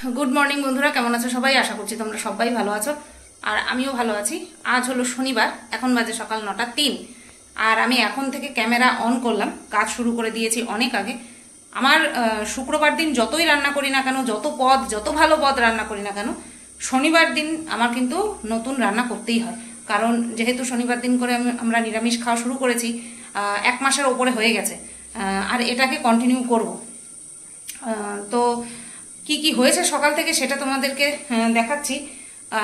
Good morning বন্ধুরা, কেমন আছো সবাই? আশা করছি তোমরা সবাই ভালো আছো আর আমিও ভালো আছি। আজ হলো শনিবার, এখন বাজে সকাল 9:03 আর আমি এখন থেকে ক্যামেরা অন করলাম। কাজ শুরু করে দিয়েছি অনেক আগে। আমার শুক্রবার দিন যতই রান্না করি না কেন, যত ভালো পদ রান্না করি না কেন, শনিবার দিন আমার কিন্তু নতুন রান্না করতেই হয়। কারণ যেহেতু শনিবার দিন করে আমরা নিরামিষ খাওয়া শুরু করেছি, 1 মাসের ওপরে হয়ে গেছে, আর এটাকে কন্টিনিউ করব। তো কি কি হয়েছে সকাল থেকে সেটা তোমাদেরকে দেখাচ্ছি।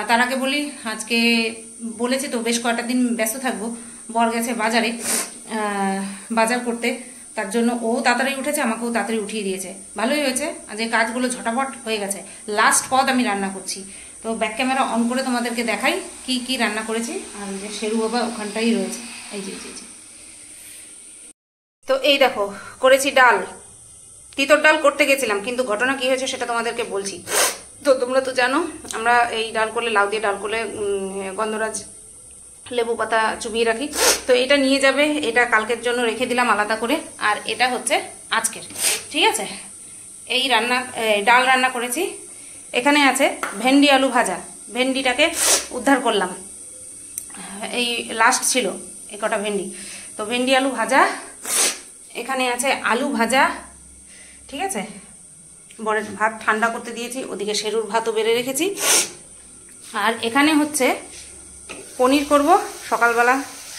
তার আগে বলি, আজকে বলেছি তো বেশ কয়েকটা দিন ব্যস্ত থাকবো। বর গেছে বাজারে বাজার করতে, তার জন্য ও তাড়াতাড়ি উঠেছে, আমাকেও তাড়াতাড়ি উঠিয়ে দিয়েছে। ভালোই হয়েছে, যে কাজগুলো ঝটাপট হয়ে গেছে। লাস্ট পদ আমি রান্না করছি, তো ব্যাক ক্যামেরা অন করে তোমাদেরকে দেখাই কি কি রান্না করেছি। আর যে শেরু বাবা ওখানটাই রয়েছে, এই যে। তো এই দেখো, করেছি ডাল, তিতর ডাল করতে গেছিলাম, কিন্তু ঘটনা কি হয়েছে সেটা তোমাদেরকে বলছি। তো তোমরা তো জানো আমরা এই ডাল করলে, লাউ দিয়ে ডাল করলে গন্ধরাজ লেবু পাতা চুবিয়ে রাখি। তো এটা নিয়ে যাবে, এটা কালকের জন্য রেখে দিলাম আলাদা করে, আর এটা হচ্ছে আজকের। ঠিক আছে, এই ডাল রান্না করেছি। এখানে আছে ভেন্ডি আলু ভাজা, ভেন্ডিটাকে উদ্ধার করলাম, এই লাস্ট ছিল এই কটা ভেন্ডি। তো ভেন্ডি আলু ভাজা, এখানে আছে আলু ভাজা। ঠিক আছে, বরের ভাত ঠান্ডা করতে দিয়েছি, ওদিকে শেরুর ভাতও বেড়ে রেখেছি। আর এখানে হচ্ছে পনির করব। সকালবেলা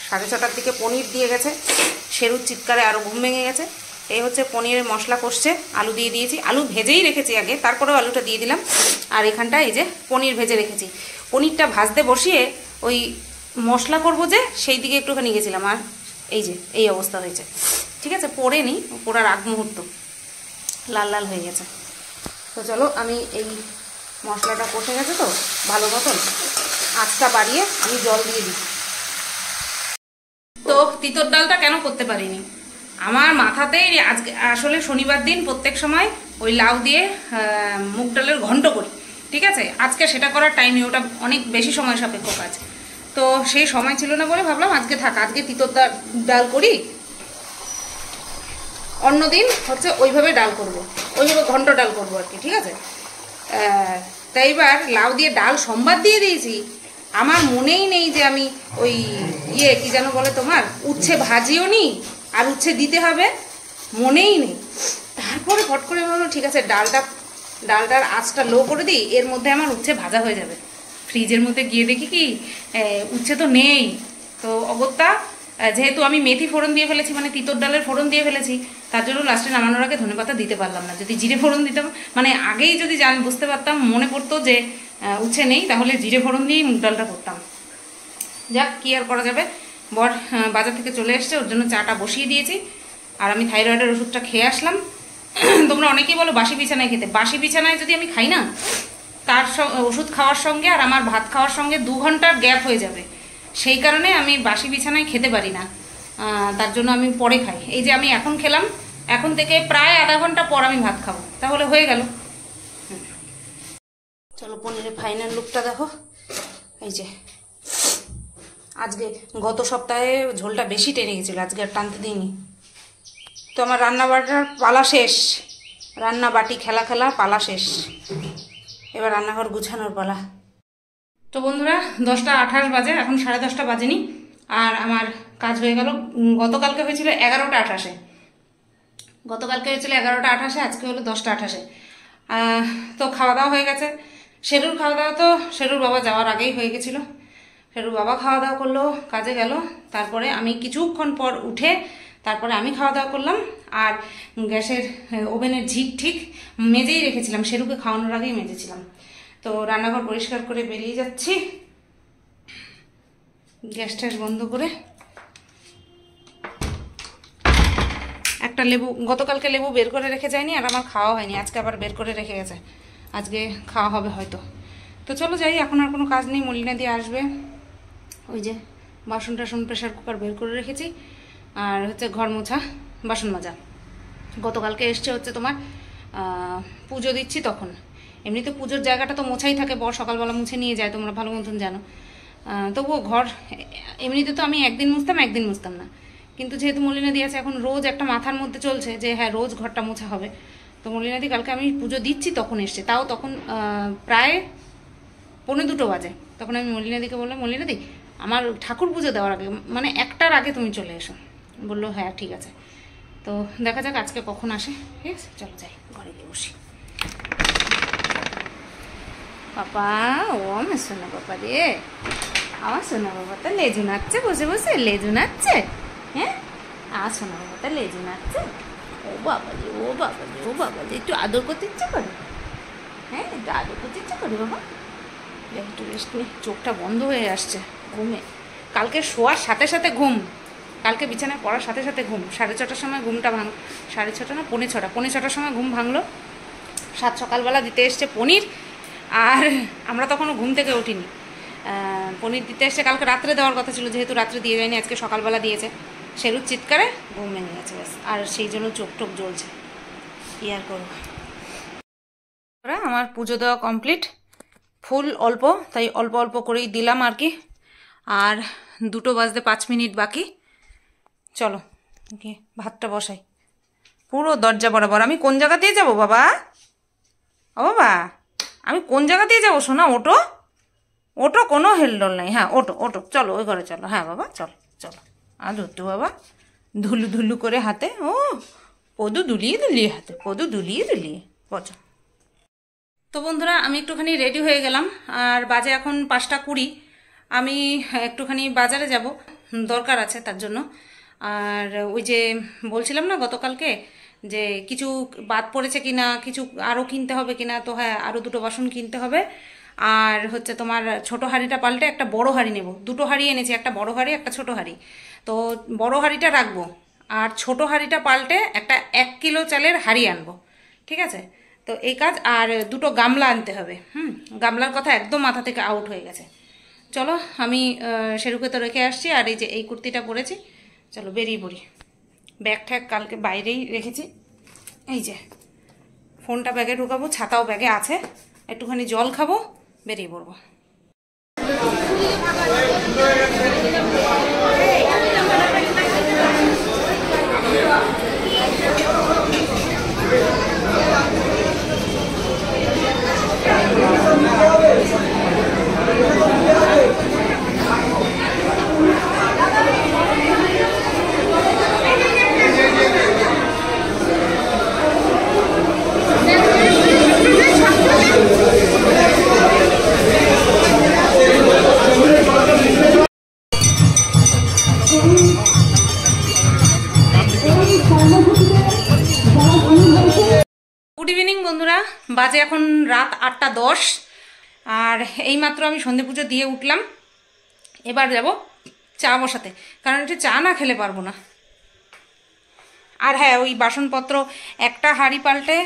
6:30টার দিকে পনির দিয়ে গেছে, শেরুর চিৎকারে আরও ঘুম ভেঙে গেছে। এই হচ্ছে পনিরের মশলা কষছে, আলু দিয়ে দিয়েছি, আলু ভেজেই রেখেছি আগে, তারপরেও আলুটা দিয়ে দিলাম। আর এখানটা এই যে পনির ভেজে রেখেছি। পনিরটা ভাজতে বসিয়ে ওই মশলা করব যে সেই দিকে একটুখানি গেছিলাম, আর এই যে এই অবস্থা হয়েছে। ঠিক আছে, পোড়েনি, পোড়ার আগ মুহূর্ত, লাল লাল হয়ে গেছে। তো চলো, আমি এই মশলাটা কষে গেছে তো ভালো মতন, আঁচটা বাড়িয়ে আমি জল দিয়ে দিই। তো তিতর ডালটা কেন করতে পারিনি, আমার মাথাতেই আজকে আসলে শনিবার দিন প্রত্যেক সময় ওই লাউ দিয়ে মুগ ডালের ঘন্ট করি। ঠিক আছে, আজকে সেটা করার টাইমে, ওটা অনেক বেশি সময় সাপেক্ষ কাজ, তো সেই সময় ছিল না বলে ভাবলাম আজকে থাক, আজকে তিতর ডাল করি, অন্যদিন হচ্ছে ওইভাবে ডাল করব, ওইভাবে ঘন্ট ডাল করবো আর কি। ঠিক আছে, তাই এবার লাউ দিয়ে ডাল সোমবার দিয়ে দিয়েছি, আমার মনেই নেই যে আমি ওই কি যেন বলে তোমার, উচ্ছে ভাজিও নি, আর উচ্ছে দিতে হবে, মনেই নেই। তারপরে ফট করে বললাম ঠিক আছে, ডালটার আঁচটা লো করে দিই, এর মধ্যে আমার উচ্ছে ভাজা হয়ে যাবে। ফ্রিজের মধ্যে গিয়ে দেখি কি উচ্ছে তো নেই। তো অগত্যা, যেহেতু আমি মেথি ফোড়ন দিয়ে ফেলেছি, মানে তিতর ডালের ফোড়ন দিয়ে ফেলেছি, তার জন্য লাস্টে নামানোর আগে ধনেপাতা দিতে পারলাম না। যদি জিরে ফোড়ন দিতাম, মানে আগেই যদি বুঝতে পারতাম, মনে পড়তো যে উচ্ছে নেই, তাহলে জিরে ফোড়ন দিয়েই মুগ ডালটা করতাম। যাক, কি আর করা যাবে। বর বাজার থেকে চলে এসছে, ওর জন্য চাটা বসিয়ে দিয়েছি, আর আমি থাইরয়েডের ওষুধটা খেয়ে আসলাম। তোমরা অনেকেই বলো বাসি বিছানায় খেতে, বাসি বিছানায় যদি আমি খাই না, তার ওষুধ খাওয়ার সঙ্গে আর আমার ভাত খাওয়ার সঙ্গে 2 ঘন্টার গ্যাপ হয়ে যাবে। সেই কারণে আমি বাসি বিছানায় খেতে পারি না, তার জন্য আমি পরে খাই। এই যে আমি এখন খেলাম, এখন থেকে প্রায় আধা ঘন্টা পর আমি ভাত খাবো, তাহলে হয়ে গেল। চলো, পনিরের ফাইনাল লুকটা দেখো। এই যে আজকে, গত সপ্তাহে ঝোলটা বেশি টেনে গেছিলো, আজকে আর টানতে দিইনি। তো আমার রান্না বাটার পালা শেষ, রান্না বাটি খেলা পালা শেষ, এবার রান্নাঘর গুছানোর পালা। তো বন্ধুরা, 10:28 বাজে, এখন 10:30 বাজেনি, আর আমার কাজ হয়ে গেল। গতকালকে হয়েছিল 11:28, গতকালকে হয়েছিল 11:28, আজকে হলো 10:28। তো খাওয়া দাওয়া হয়ে গেছে। শেরুর খাওয়া দাওয়া তো শেরুর বাবা যাওয়ার আগেই হয়ে গেছিলো। শেরুর বাবা খাওয়া দাওয়া করলো, কাজে গেল, তারপরে আমি কিছুক্ষণ পর উঠে তারপরে আমি খাওয়া দাওয়া করলাম। আর গ্যাসের ওভেনের ঝিক ঠিক মেজেই রেখেছিলাম, শেরুকে খাওয়ানোর আগেই মেজেছিলাম। তো রান্নাঘর পরিষ্কার করে বেরিয়ে যাচ্ছি, গ্যাস ট্যাস বন্ধ করে। একটা লেবু, গতকালকে লেবু বের করে রেখে যায়নি, আর আমার খাওয়া হয়নি, আজকে আবার বের করে রেখে গেছে, আজকে খাওয়া হবে হয়তো। তো চলো যাই, এখন আর কোনো কাজ নেই, মলিনা দিয়ে আসবে। ওই যে বাসন টাসন প্রেশার কুকার বের করে রেখেছি, আর হচ্ছে ঘর মোছা, বাসন মাজা। গতকালকে এসছে হচ্ছে তোমার পুজো দিচ্ছি, তখন এমনিতে পুজোর জায়গাটা তো মোছাই থাকে, বর সকালবেলা মুছে নিয়ে যায়, তোমরা ভালো মতন জানো। তবুও ঘর এমনিতে তো আমি একদিন মুছতাম না, কিন্তু যেহেতু মলিনা দিয়ে আছে, এখন রোজ একটা মাথার মধ্যে চলছে যে হ্যাঁ রোজ ঘরটা মোছা হবে, তো মলিনাদি কালকে আমি পুজো দিচ্ছি তখন এসছে, তাও তখন প্রায় 1:45 বাজে। তখন আমি মলিনাদিকে বললাম, মলিনাদি আমার ঠাকুর পুজো দেওয়ার আগে মানে 1টার আগে তুমি চলে এসো। বললো হ্যাঁ ঠিক আছে। তো দেখা যাক আজকে কখন আসে। ঠিক আছে, চলো যাই, ঘরে গিয়ে বসি। পাপা, ও আমার সোনা পাপা রে, আমার সোনা বাবা তো লেজু নাচছে বসে বসে, লেজু নাচছে। হ্যাঁ, আমার সোনা বাবা তো লেজু নাচছে। ও বাবা রে, ও বাবা রে, ও বাবা রে, একটু আদর করতে ইচ্ছে করে। হ্যাঁ, একটু আদর করতে ইচ্ছে করে বাবা। একটু রেস্ট নে, চোখটা বন্ধ হয়ে আসছে ঘুমে। কালকে শোয়ার সাথে সাথে ঘুম, কালকে বিছানায় পড়ার সাথে সাথে ঘুম। 6:30টার সময় ঘুমটা 6:30 না 6:45 সময় ঘুম ভাঙলো। 7 সকালবেলা দিতে এসছে পনির, আর আমরা তখনও ঘুম থেকে উঠিনি। পনির দিতে এসছে, কালকে রাত্রে দেওয়ার কথা ছিল, যেহেতু রাত্রে দিয়ে যায়নি, আজকে সকালবেলা দিয়েছে। সেরুর চিৎকারে ঘুম ভেঙে গেছে ব্যাস, আর সেই জন্য চোখ টোক জ্বলছে। কি আর করবো। আমার পুজো দেওয়া কমপ্লিট, ফুল অল্প, তাই অল্প অল্প করেই দিলাম আর কি। আর 2টো বাজতে 5 মিনিট বাকি। চলো গিয়ে ভাতটা বসাই। পুরো দরজা বরাবর। আমি কোন জায়গা দিয়ে যাবো বাবা? ও বাবা, আমি কোন জায়গা দিয়ে যাবো সোনা? ওটো ওটো, কোনো হেলডোল নাই। হ্যাঁ ওটো ওটো, চলো ওই ঘরে চলো। হ্যাঁ বাবা চলো চলো। আর ধরতে বাবা, ধুলু ধুলু করে হাতে, ও পদু দুলিয়ে দুলিয়ে হাতে, পদু দুলিয়ে দুলিয়ে বচো। তো বন্ধুরা, আমি একটুখানি রেডি হয়ে গেলাম, আর বাজে এখন 5:20। আমি একটুখানি বাজারে যাব, দরকার আছে তার জন্য। আর ওই যে বলছিলাম না গতকালকে, যে কিছু বাদ পড়েছে কিনা, কিছু আরও কিনতে হবে কিনা। তো হ্যাঁ, আরও 2টো বাসন কিনতে হবে। আর হচ্ছে তোমার ছোট হাঁড়িটা পাল্টে একটা বড় হাঁড়ি নেব। 2টো হাঁড়ি এনেছি, একটা বড় হাঁড়ি একটা ছোট হাঁড়ি। তো বড় হাঁড়িটা রাখবো, আর ছোট হাঁড়িটা পাল্টে একটা 1 কিলো চালের হাঁড়ি আনবো। ঠিক আছে, তো এই কাজ। আর 2টো গামলা আনতে হবে। গামলার কথা একদম মাথা থেকে আউট হয়ে গেছে। চলো, আমি সেরুকে তো রেখে আসছি, আর এই যে এই কুর্তিটা পরেছি। চলো বেরিয়ে পড়ি। ব্যাগ ঠ্যাগ কালকে বাইরেই রেখেছি। এই যে ফোনটা ব্যাগে ঢুকাবো, ছাতাও ব্যাগে আছে, একটুখানি জল খাবো, বেরিয়ে পড়বো। গুড ইভিনিং বন্ধুরা, বাজে এখন রাত 8:10। আর এইমাত্র আমি সন্ধে পুজো দিয়ে উঠলাম। এবার যাব চা বসাতে, কারণ একটু চা না খেলে পারবো না। আর হ্যাঁ, ওই বাসনপত্র একটা হাঁড়ি পাল্টে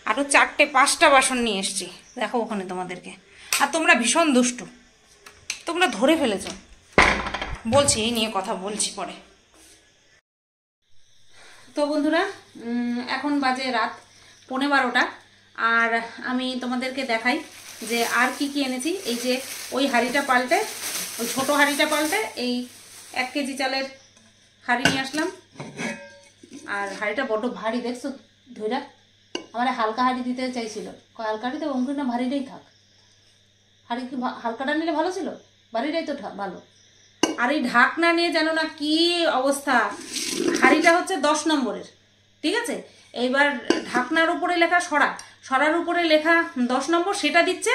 আরও 4টে-5টা বাসন নিয়ে এসছি, দেখো ওখানে তোমাদেরকে। আর তোমরা ভীষণ দুষ্টু, তোমরা ধরে ফেলেছ। বলছি, এই নিয়ে কথা বলছি পরে। তো বন্ধুরা, এখন বাজে রাত 11:15। আর আমি তোমাদেরকে দেখাই যে আর কি কি এনেছি। এই যে ওই হাঁড়িটা পাল্টে, ওই ছোট হাঁড়িটা পাল্টে এই 1 কেজি চালের হাঁড়ি নিয়ে আসলাম। আর হাঁড়িটা বড্ড ভারী, দেখছো ধৈরা। আমার হালকা হাঁড়ি দিতে চাইছিল, হালকা হাঁড়ি তো অঙ্কুর না, ভারীটাই থাক। হাঁড়ি কি হালকাটা নিলে ভালো ছিল? ভারীটাই তো ভালো। আর এই ঢাকনা নিয়ে জানো না কি অবস্থা। হাঁড়িটা হচ্ছে 10 নম্বরের, ঠিক আছে। এইবার ঢাকনার উপরে লেখা সরা, সরার উপরে লেখা 10 নম্বর, সেটা দিচ্ছে,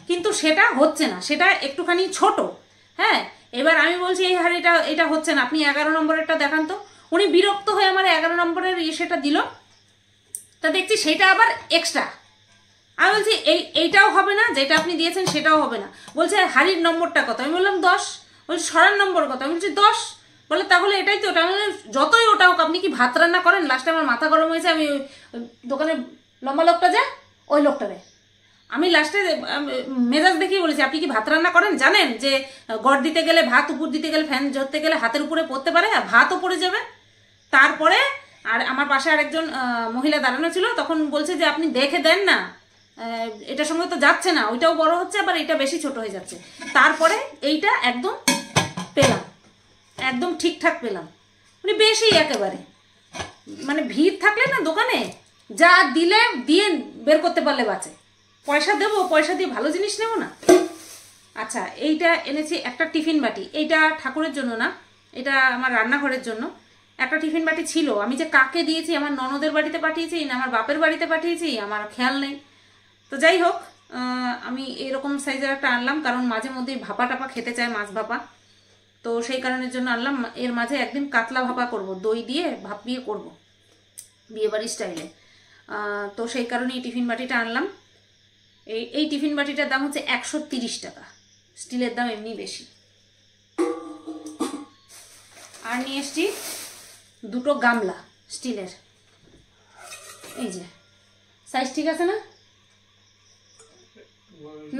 কিন্তু সেটা হচ্ছে না, সেটা একটুখানি ছোট। হ্যাঁ, এবার আমি বলছি এই হাঁড়িটা এটা হচ্ছে না, আপনি 11 নম্বরেরটা দেখান তো। উনি বিরক্ত হয়ে আমার 11 নম্বরের সেটা দিল। তা দেখছি সেটা আবার এক্সট্রা। আমি বলছি এইটাও হবে না, যেটা আপনি দিয়েছেন সেটাও হবে না। বলছে হাঁড়ির নম্বরটা কত? আমি বললাম 10। বলছি সরার নম্বর কত? আমি বলছি 10। বলে তাহলে এটাই তো ওটা। যতই ওটা হোক, আপনি কি ভাত রান্না করেন? লাস্টে আমার মাথা গরম হয়েছে। আমি দোকানে লম্বা লোকটা যায়, ওই লোকটারে আমি লাস্টে মেজাজ দেখিয়ে বলেছি, আপনি কি ভাত রান্না করেন? জানেন যে গড় দিতে গেলে, ভাত উপর দিতে গেলে, ফ্যান ধরতে গেলে হাতের উপরে পড়তে পারে, ভাতও পড়ে যাবে। তারপরে আর আমার পাশে আরেকজন মহিলা দাঁড়ানো ছিল, তখন বলছে যে আপনি দেখে দেন না, এটার সঙ্গে তো যাচ্ছে না, ওইটাও বড় হচ্ছে, আবার এটা বেশি ছোট হয়ে যাচ্ছে। তারপরে এইটা একদম পেলাম, একদম ঠিকঠাক পেলাম, মানে বেশি একেবারে। মানে ভিড় থাকলে না দোকানে, যা দিলে দিয়ে বের করতে পারলে বাঁচে। পয়সা দেবো, পয়সা দিয়ে ভালো জিনিস নেবো না? আচ্ছা, এইটা এনেছি একটা টিফিন বাটি। এইটা ঠাকুরের জন্য না, এটা আমার রান্নাঘরের জন্য। একটা টিফিন বাটি ছিল, আমি যে কাকে দিয়েছি, আমার ননদের বাড়িতে পাঠিয়েছি না আমার বাপের বাড়িতে পাঠিয়েছি আমার খেয়াল নেই। তো যাই হোক, আমি এরকম সাইজের একটা আনলাম, কারণ মাঝে মধ্যেই ভাপা টাপা খেতে চায়, মাছ ভাপা। তো সেই কারণের জন্য আনলাম। এর মাঝে একদিন কাতলা ভাপা করব, দই দিয়ে ভাপিয়ে করব বিয়েবাড়ির স্টাইলে। তো সেই কারণে এই টিফিন বাটিটা আনলাম। এই টিফিন বাটিটার দাম হচ্ছে 130 টাকা। স্টিলের দাম এমনি বেশি। আর নিয়ে এসছি দুটো গামলা স্টিলের। এই যে সাইজ ঠিক আছে না?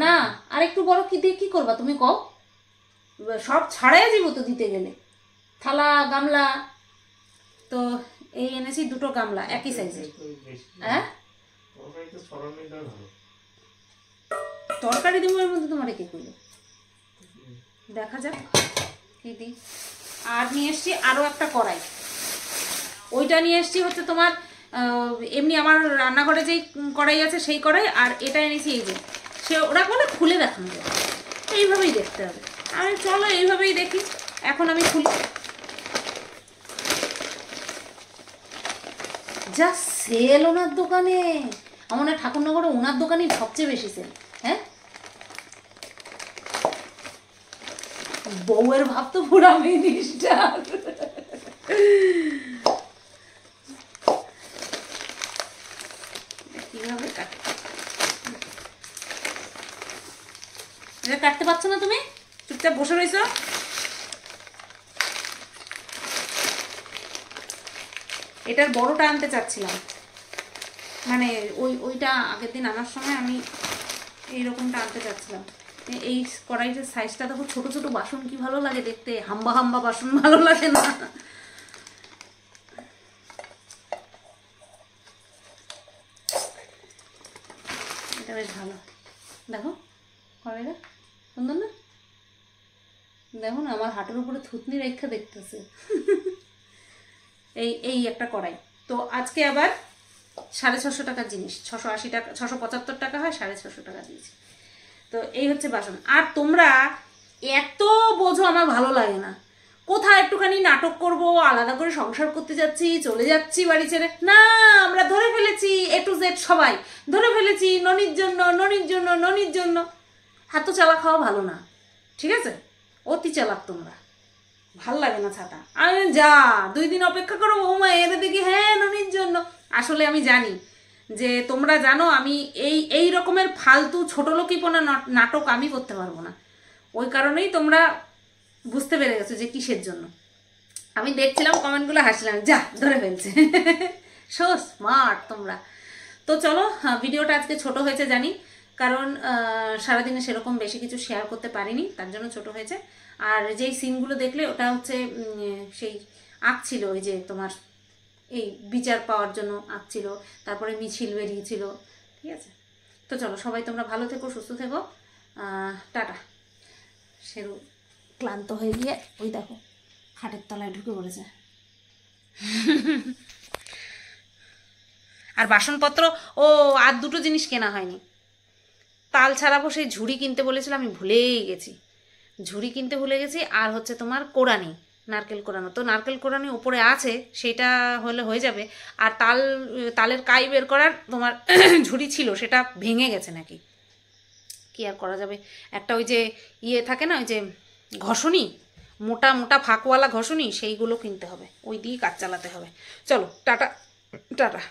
না, আর একটু বড় কি দিয়ে কি করবা তুমি কও? সব ছাড়াই যাবো তো দিতে গেলে, থালা গামলা। তো এই এনেছি দুটো গামলা একই সাইজের। হ্যাঁ, তরকারি দিব এর মধ্যে, তোমার কি করলো দেখা যাক কি দিই। আর নিয়ে এসছি আরো একটা কড়াই। ওইটা নিয়ে এসছি হচ্ছে তোমার এমনি আমার রান্নাঘরে যেই কড়াই আছে সেই কড়াই। আর এটা এনেছি এই যে, সে ওরা বলে খুলে দেখানো যায়, এইভাবেই দেখতে হবে। আমি চলো এইভাবেই দেখি। এখন আমি খুলি। যা সেল ওনার দোকানে, আমার ঠাকুরনগরে ওনার দোকানেই সবচেয়ে বেশি সেল। হ্যাঁ, বউয়ের ভাব তো পুরা মিনিস্টার। কিভাবে কাটতে পারছো না তুমি? চুপচাপ বসে রয়েছো। এটার বড়টা আনতে চাচ্ছিলাম, মানে ওইটা আগের দিন আনার সময় আমি এইরকমটা আনতে চাচ্ছিলাম। এই কড়াইটার সাইজটা দেখো, ছোট ছোট বাসন কি ভালো লাগে দেখতে, হাম্বা হাম্বা বাসন ভালো লাগে না। এটা বেশ ভালো, দেখো কড়াইটা সুন্দর না? দেখো না, আমার হাটের উপরে থুতনি রেখা দেখতেছে। এই একটা কড়াই। তো আজকে আবার 650 টাকার জিনিস, 680 টাকা, 675 টাকা হয়, 650 টাকা দিয়েছি। তো এই হচ্ছে বাসন। আর তোমরা এত বোঝো, আমার ভালো লাগে না। কোথায় একটুখানি নাটক করব, আলাদা করে সংসার করতে যাচ্ছি, চলে যাচ্ছি বাড়ি ছেড়ে, না আমরা ধরে ফেলেছি A to Z, সবাই ধরে ফেলেছি ননির জন্য, ননির জন্য, ননির জন্য। এত চালা খাওয়া ভালো না, ঠিক আছে? অতি চালাক তোমরা, ভাল লাগে না ছাতা। আমি যা 2 দিন অপেক্ষা করো বৌমা, এর দেখি হ্যাঁ ননির জন্য। আসলে আমি জানি যে তোমরা জানো আমি এই রকমের ফালতু ছোট লোকিপনা নাটক আমি করতে পারবো না। ওই কারণেই তোমরা বুঝতে পেরে গেছো যে কিসের জন্য। আমি দেখছিলাম কমেন্টগুলো, হাসলাম, যা ধরে ফেলছে। সো স্মার্ট তোমরা। তো চলো, ভিডিওটা আজকে ছোট হয়েছে জানি, কারণ সারাদিনে সেরকম বেশি কিছু শেয়ার করতে পারিনি, তার জন্য ছোট হয়েছে। আর যেই সিনগুলো দেখলে ওটা হচ্ছে সেই আঁকছিল, ওই যে তোমার এই বিচার পাওয়ার জন্য আঁকছিল, তারপরে মিছিল বেরিয়েছিল, ঠিক আছে? তো চলো, সবাই তোমরা ভালো থেকো, সুস্থ থেকো, টাটা। সেরু ক্লান্ত হয়ে গিয়ে ওই দেখো খাটের তলায় ঢুকে পড়েছে। আর বাসনপত্র আর দুটো জিনিস কেনা হয়নি। তাল ছাড়াবো, সেই ঝুড়ি কিনতে বলেছিলাম, আমি ভুলেই গেছি, ঝুড়ি কিনতে ভুলে গেছি। আর হচ্ছে তোমার কোরানি, নারকেল কোরানো। তো নারকেল কোরানি উপরে আছে, সেটা হলে হয়ে যাবে। আর তালের কাই বের করার তোমার ঝুড়ি ছিল, সেটা ভেঙে গেছে নাকি, কি আর করা যাবে। একটা ওই যে ইয়ে থাকে না, ওই যে ঘষণি, মোটা মোটা ফাঁকওয়ালা ঘষণি, সেইগুলো কিনতে হবে, ওই দিয়েই কাজ চালাতে হবে। চলো টাটা টাটা।